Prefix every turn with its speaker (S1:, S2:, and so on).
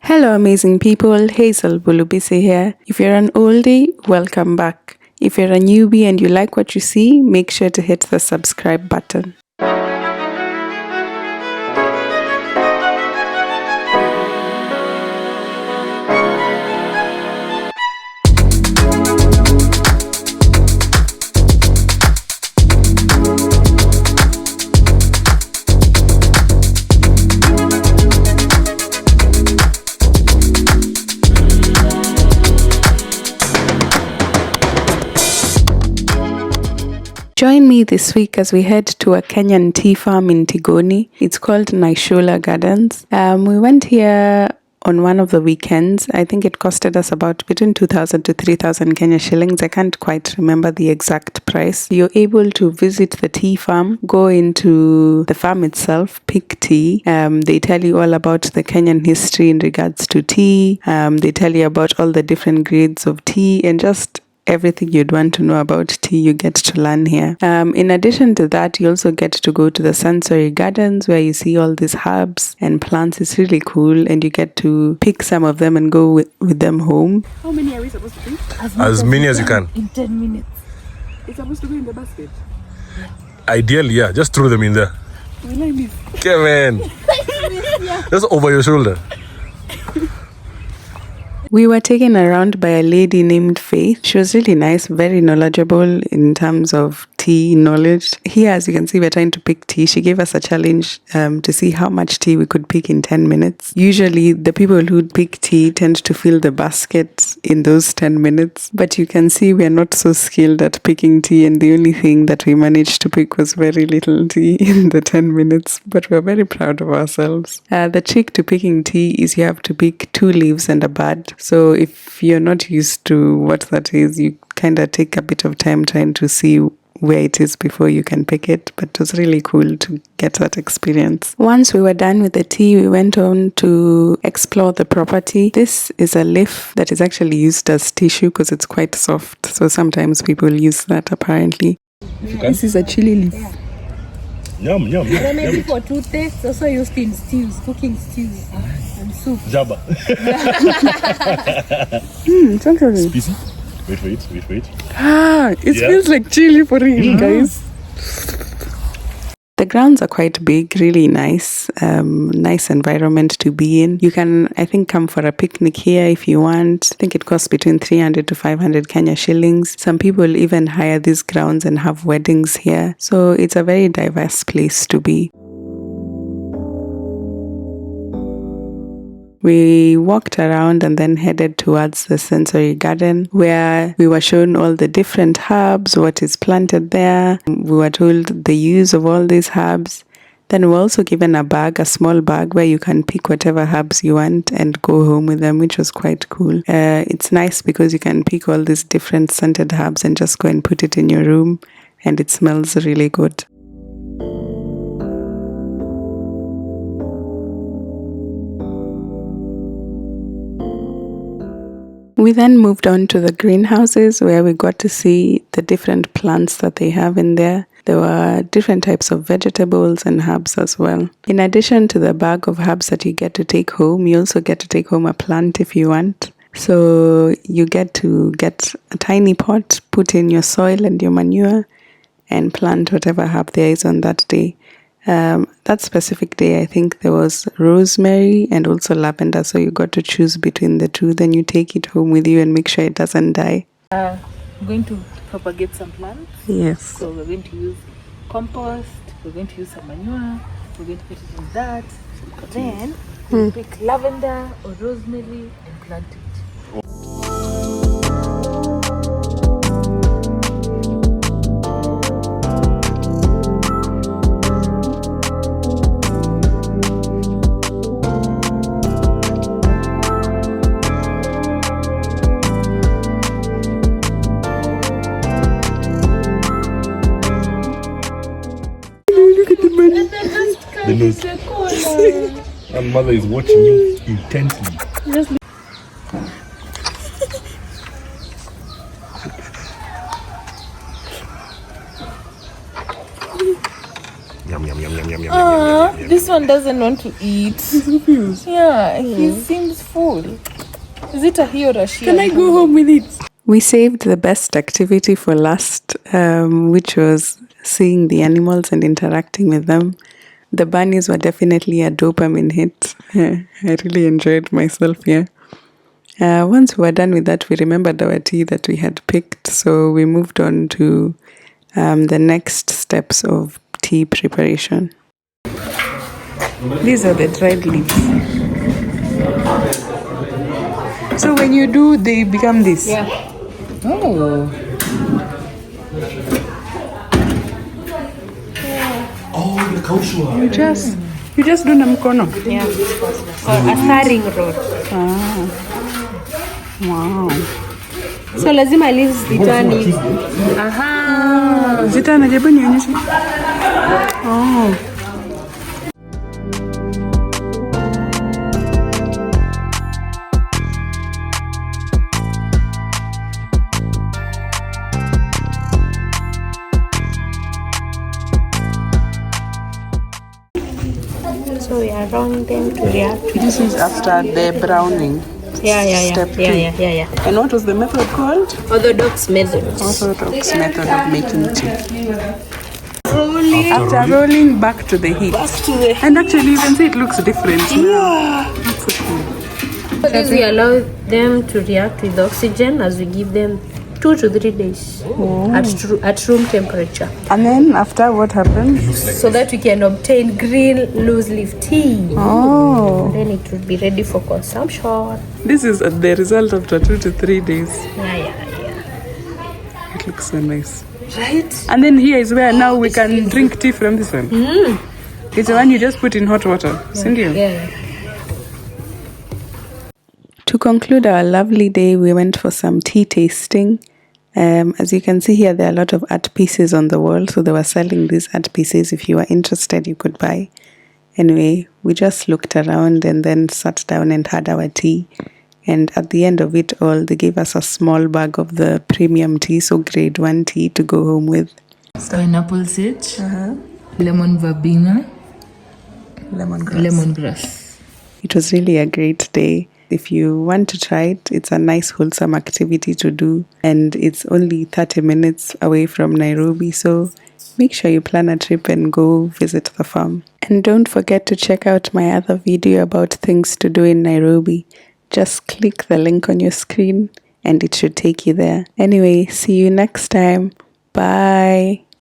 S1: Hello amazing people, Hazel Bulubisi here. If you're an oldie, welcome back. If you're a newbie and you like what you see, make sure to hit the subscribe button. Join me this week as we head to a Kenyan Tea Farm in Tigoni. It's called Naishola Gardens. We went here on one of the weekends. I think it costed us about between 2,000 to 3,000 Kenya shillings. I can't quite remember the exact price. You're able to visit the tea farm, go into the farm itself, pick tea. They tell you all about the Kenyan history in regards to tea. They tell you about all the different grades of tea and just everything you'd want to know about tea you get to learn here. In addition to that, you also get to go to the sensory gardens where you see all these herbs and plants. It's really cool and you get to pick some of them and go with them home.
S2: How many are we supposed to pick?
S3: As many as you can.
S2: In 10 minutes. It's supposed to go in the basket?
S3: Ideally, yeah. Just throw them in there.
S2: Will I miss?
S3: Okay, man. Just over your shoulder.
S1: We were taken around by a lady named Faith. She was really nice, very knowledgeable in terms of tea knowledge. Here, as you can see, we're trying to pick tea. She gave us a challenge to see how much tea we could pick in 10 minutes. Usually, the people who pick tea tend to fill the basket in those 10 minutes. But you can see we're not so skilled at picking tea, and the only thing that we managed to pick was very little tea in the 10 minutes. But we're very proud of ourselves. The trick to picking tea is you have to pick 2 leaves and a bud. So if you're not used to what that is, you kind of take a bit of time trying to see where it is before you can pick it. But it was really cool to get that experience. Once we were done with the tea, we went on to explore the property. This is a leaf that is actually used as tissue because it's quite soft. So sometimes people use that apparently. This is a chili leaf.
S3: Yum, yum, yum.
S2: Maybe for toothpaste, also used in stews, cooking stews and soup.
S3: Jabba.
S1: It's actually...
S3: Spicy. Wait.
S1: It smells like chili for real, guys. The grounds are quite big, really nice. Nice environment to be in. You can, I think, come for a picnic here if you want. I think it costs between 300 to 500 Kenya shillings. Some people even hire these grounds and have weddings here. So it's a very diverse place to be. We walked around and then headed towards the sensory garden where we were shown all the different herbs, what is planted there. We were told the use of all these herbs. Then we were also given a bag, a small bag where you can pick whatever herbs you want and go home with them, which was quite cool. It's nice because you can pick all these different scented herbs and just go and put it in your room and it smells really good. We then moved on to the greenhouses where we got to see the different plants that they have in there. There were different types of vegetables and herbs as well. In addition to the bag of herbs that you get to take home, you also get to take home a plant if you want. So you get to get a tiny pot, put in your soil and your manure, and plant whatever herb there is on that day. That specific day, I think there was rosemary and also lavender, so you got to choose between the two. Then you take it home with you and make sure it doesn't die.
S2: I'm going to propagate some plants.
S1: Yes.
S2: So we're going to use compost, we're going to use some manure, we're going to put it in that. Then we'll pick lavender or rosemary and plant it.
S3: The nose. And mother is watching you intently. Yum.
S2: This one doesn't want to eat. Yeah, he seems full. Is it a he or a she?
S1: Can I go home with it? We saved the best activity for last, which was seeing the animals and interacting with them. The bunnies were definitely a dopamine hit. I really enjoyed myself here. Once we were done with that, we remembered our tea that we had picked, so we moved on to the next steps of tea preparation. These are the dried leaves. So when you do, they become this?
S2: Yeah. Oh.
S3: Oh, the kaushua.
S1: You just do na mkono?
S2: Yeah. Or a tharing rod.
S1: Ah. Wow.
S2: So lazima leaves zitani. Aha.
S1: Zitana, hebu nionyeshe. Oh.
S2: So we are round them to react.
S1: This is after the browning. Step 2.
S2: Yeah.
S1: And what was the method called?
S2: Orthodox method.
S1: Orthodox method of making tea.
S2: Rolling.
S1: After rolling back to the heat. And actually you can see it looks different.
S2: Yeah.
S1: That's so cool.
S2: So this we allow them to react with oxygen as we give them 2 to 3 days at room temperature.
S1: And then after what happens?
S2: So that we can obtain green loose leaf tea.
S1: Oh.
S2: Then it will be ready for consumption.
S1: This is the result after 2 to 3 days.
S2: Yeah.
S1: It looks so nice.
S2: Right?
S1: And then here is where now we can drink tea from this one. It's the one you just put in hot water.
S2: Yeah.
S1: To conclude our lovely day, we went for some tea tasting. As you can see here, there are a lot of art pieces on the wall, so they were selling these art pieces. If you were interested, you could buy. Anyway, we just looked around and then sat down and had our tea. And at the end of it all, they gave us a small bag of the premium tea, so grade 1 tea to go home with.
S2: Pineapple sage, lemon verbena, lemongrass.
S1: It was really a great day. If you want to try it, it's a nice wholesome activity to do, and it's only 30 minutes away from Nairobi, so make sure you plan a trip and go visit the farm. And don't forget to check out my other video about things to do in Nairobi. Just click the link on your screen and it should take you there. Anyway, see you next time. Bye.